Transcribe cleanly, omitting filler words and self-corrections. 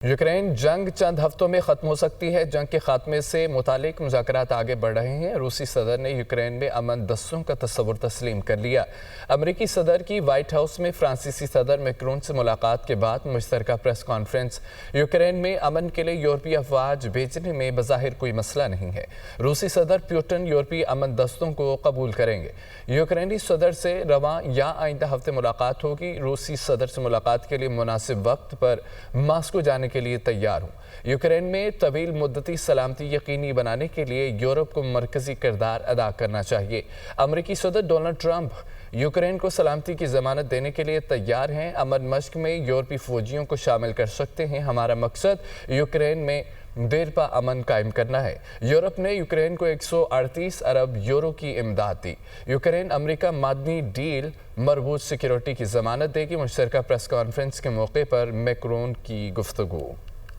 Ukraine जंग चंद हफ्तों में ख़त्म हो सकती है। जंग के खात्मे से मुतालिक मुज़ाकरात आगे बढ़ रहे हैं। रूसी सदर ने यूक्रेन में अमन दस्तों का तस्वुर तस्लीम कर लिया। अमरीकी सदर की वाइट हाउस में फ्रांसीसी सदर मैक्रोन से मुलाकात के बाद मुश्तरका प्रेस कॉन्फ्रेंस। यूक्रेन में अमन के लिए यूरोपीय अफवाज भेजने में बज़ाहिर कोई मसला नहीं है। रूसी सदर पुतिन यूरोपीय अमन दस्तों को कबूल करेंगे। यूक्रेनी सदर से रवां या आइंदा हफ्ते मुलाकात होगी। रूसी सदर से मुलाकात के लिए मुनासिब वक्त पर मास्को जाने के लिए तैयार हूँ। यूक्रेन में तवील मुद्दती सलामती यकीनी बनाने के लिए यूरोप को मरकजी किरदार अदा करना चाहिए। अमरीकी सदर डोनाल्ड ट्रंप यूक्रेन को सलामती की जमानत देने के लिए तैयार हैं। अमन मश्क में यूरोपीय फौजियों को शामिल कर सकते हैं। हमारा मकसद यूक्रेन में देरपा अमन कायम करना है। यूरोप ने यूक्रेन को 138 अरब यूरो की इमदाद दी। यूक्रेन अमेरिका मादनी डील मरबूत सिक्योरिटी की जमानत देगी। मुश्तरका प्रेस कॉन्फ्रेंस के मौके पर मैक्रोन की गुफ्तगू।